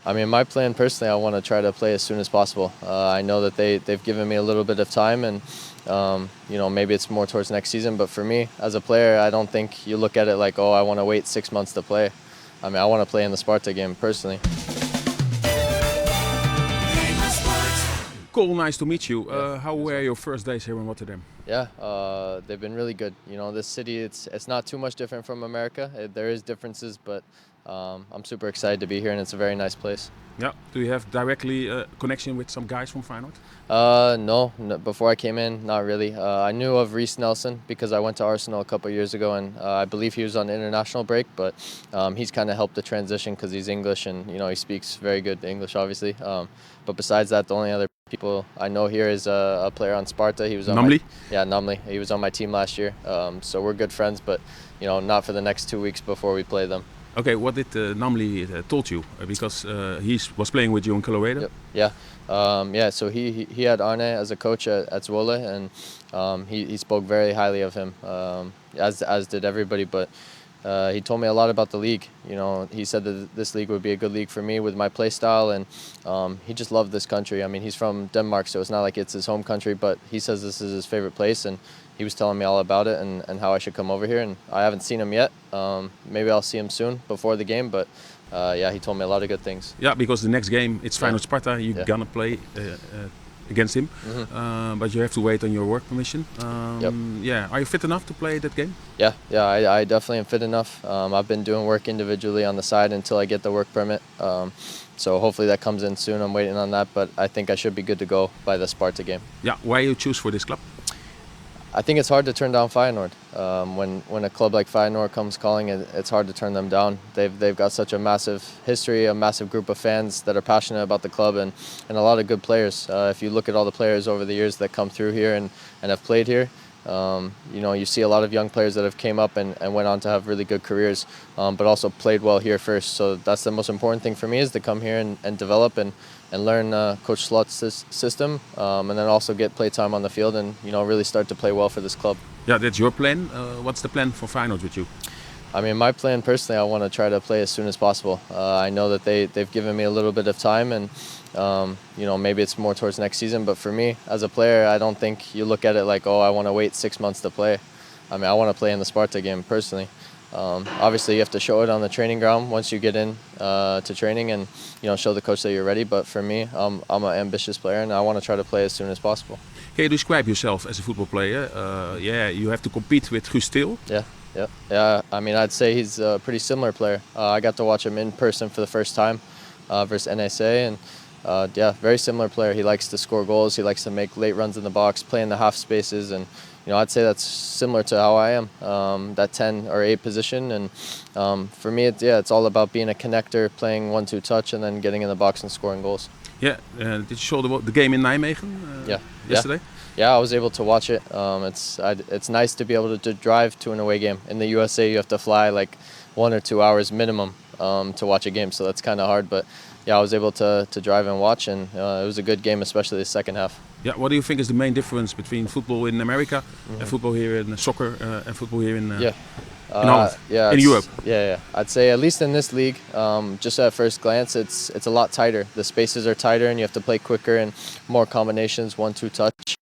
I mean, my plan personally, I want to try to play as soon as possible. I know that they've given me a little bit of time, and maybe it's more towards next season. But for me, as a player, I don't think you look at it like, oh, I want to wait 6 months to play. I mean, I want to play in the Sparta game personally. Cole, nice to meet you. How were your first days here in Rotterdam? Yeah, they've been really good. This city, it's not too much different from America. There is differences, but I'm super excited to be here, and it's a very nice place. Yeah. Do you have directly a connection with some guys from Feyenoord? No, before I came in, not really. I knew of Reece Nelson because I went to Arsenal a couple of years ago, and I believe he was on international break, but he's kind of helped the transition because he's English, and he speaks very good English, obviously. But besides that, the only other people I know here is a player on Sparta. He was on Namely? Namely. He was on my team last year, so we're good friends, but not for the next 2 weeks before we play them. Okay, what did Namely told you? Because he was playing with you in Colorado. Yep. Yeah. So he had Arne as a coach at Zwolle, and he spoke very highly of him, as did everybody. But he told me a lot about the league. He said that this league would be a good league for me with my play style, and he just loved this country. I mean, he's from Denmark, so it's not like it's his home country, but he says this is his favorite place, and he was telling me all about it and how I should come over here. And I haven't seen him yet. Maybe I'll see him soon before the game, but he told me a lot of good things. Yeah, because the next game, it's Feyenoord Sparta. You're gonna play against him, but you have to wait on your work permission. Yep. Yeah, are you fit enough to play that game? I definitely am fit enough. I've been doing work individually on the side until I get the work permit. So hopefully that comes in soon. I'm waiting on that, but I think I should be good to go by the Sparta game. Yeah, why you choose for this club? I think it's hard to turn down Feyenoord. When a club like Feyenoord comes calling, it's hard to turn them down. They've got such a massive history, a massive group of fans that are passionate about the club, and a lot of good players. If you look at all the players over the years that come through here and have played here, you see a lot of young players that have came up and went on to have really good careers, but also played well here first. So that's the most important thing for me, is to come here and develop and learn Coach Slot's system, and then also get play time on the field and really start to play well for this club. Yeah, that's your plan. What's the plan for Feyenoord with you? I mean, my plan personally, I want to try to play as soon as possible. I know that they've given me a little bit of time, and maybe it's more towards next season. But for me, as a player, I don't think you look at it like, oh, I want to wait 6 months to play. I mean, I want to play in the Sparta game personally. Obviously, you have to show it on the training ground once you get in to training, and show the coach that you're ready. But for me, I'm an ambitious player, and I want to try to play as soon as possible. Can you describe yourself as a football player? You have to compete with Guus Til. Yeah. I mean, I'd say he's a pretty similar player. I got to watch him in person for the first time versus NSA, and very similar player. He likes to score goals. He likes to make late runs in the box, play in the half spaces, and I'd say that's similar to how I am, that 10 or 8 position. And for me, it's all about being a connector, playing 1-2 touch, and then getting in the box and scoring goals. Yeah, did you show the game in Nijmegen yesterday? Yeah, I was able to watch it. It's nice to be able to drive to an away game. In the USA, you have to fly like 1 or 2 hours minimum to watch a game, so that's kind of hard. But I was able to drive and watch, and it was a good game, especially the second half. Yeah, what do you think is the main difference between football in America and football here in soccer and football here in Holland, in Europe? Yeah. I'd say at least in this league, just at first glance, it's a lot tighter. The spaces are tighter, and you have to play quicker and more combinations, 1-2 touch.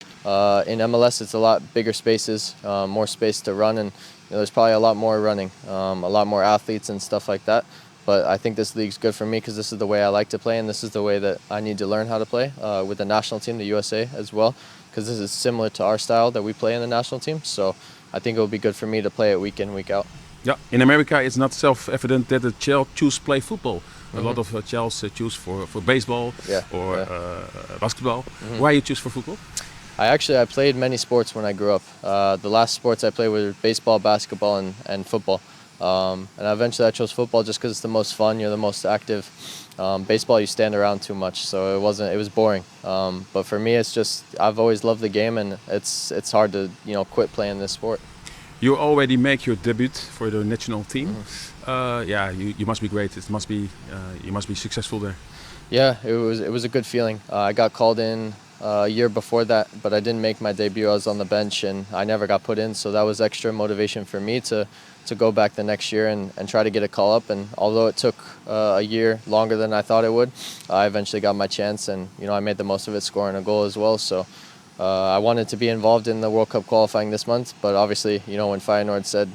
In MLS, it's a lot bigger spaces, more space to run, and there's probably a lot more running, a lot more athletes and stuff like that. But I think this league's good for me because this is the way I like to play, and this is the way that I need to learn how to play with the national team, the USA as well, because this is similar to our style that we play in the national team. So I think it will be good for me to play it week in, week out. Yeah, in America it's not self-evident that a child choose play football. A lot of childs choose for baseball or basketball. Why you choose for football? I played many sports when I grew up. The last sports I played were baseball, basketball, and football. And eventually I chose football just because it's the most fun. You're the most active. Baseball, you stand around too much, so it was boring. But for me, it's just I've always loved the game, and it's hard to quit playing this sport. You already make your debut for the national team. You must be great. It must be you must be successful there. Yeah, it was a good feeling. I got called in a year before that, but I didn't make my debut. I was on the bench and I never got put in, so that was extra motivation for me to go back the next year and try to get a call up. And although it took a year longer than I thought it would, I eventually got my chance, and I made the most of it, scoring a goal as well. So I wanted to be involved in the World Cup qualifying this month, but obviously, when Feyenoord said,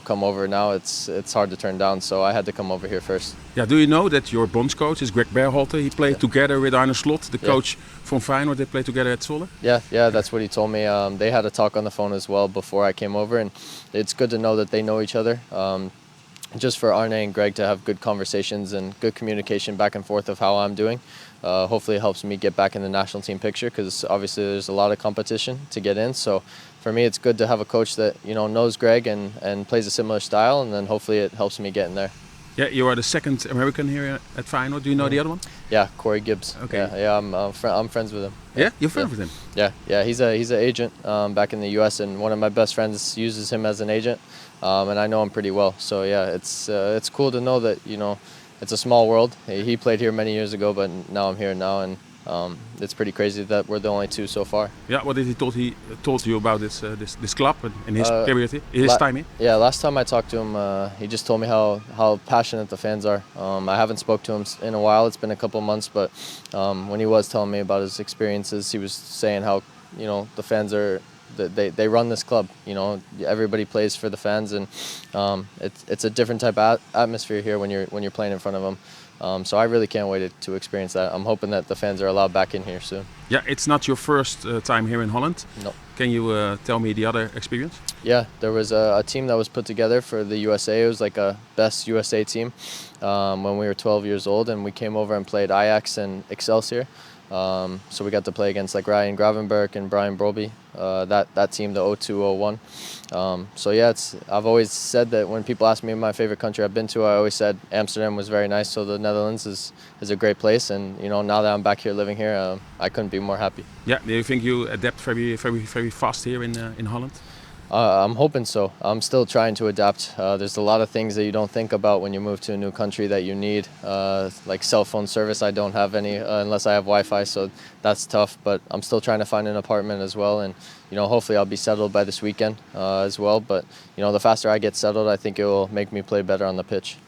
come over now, it's hard to turn down. So I had to come over here first. Yeah, do you know that your bondscoach is Greg Berhalter? He played together with Arne Slot, the coach from Feyenoord. They played together at Zwolle. Yeah, that's what he told me. They had a talk on the phone as well before I came over, and it's good to know that they know each other. Just for Arne and Greg to have good conversations and good communication back and forth of how I'm doing. Hopefully it helps me get back in the national team picture, because obviously there's a lot of competition to get in. So for me, it's good to have a coach that knows Greg and plays a similar style, and then hopefully it helps me get in there. Yeah, you are the second American here at Feyenoord. Do you know the other one? Yeah, Corey Gibbs. Okay. Yeah, I'm friends with him. Yeah, you're friends with him. Yeah. He's an agent back in the U.S. and one of my best friends uses him as an agent, and I know him pretty well. So yeah, it's cool to know that it's a small world. He played here many years ago, but now I'm here now, and it's pretty crazy that we're the only two so far. Yeah, what did he told you about this club and his period here, his time here? Yeah, last time I talked to him, he just told me how passionate the fans are. I haven't spoke to him in a while. It's been a couple of months, but when he was telling me about his experiences, he was saying how the fans are. They run this club. Everybody plays for the fans, and it's a different type of atmosphere here when you're playing in front of them. So I really can't wait to experience that. I'm hoping that the fans are allowed back in here soon. Yeah, it's not your first time here in Holland. No. Can you tell me the other experience? Yeah, there was a team that was put together for the USA. It was like a best USA team when we were 12 years old, and we came over and played Ajax and Excelsior. So we got to play against like Ryan Gravenberg and Brian Broby, that team, the 02-01. So yeah, I've always said that when people ask me my favorite country I've been to, I always said Amsterdam was very nice. So the Netherlands is a great place, and now that I'm back here living here, I couldn't be more happy. Yeah, do you think you adapt very, very, very fast here in Holland? I'm hoping so. I'm still trying to adapt. There's a lot of things that you don't think about when you move to a new country that you need, like cell phone service. I don't have any unless I have Wi-Fi, so that's tough. But I'm still trying to find an apartment as well, and hopefully I'll be settled by this weekend as well. But the faster I get settled, I think it will make me play better on the pitch.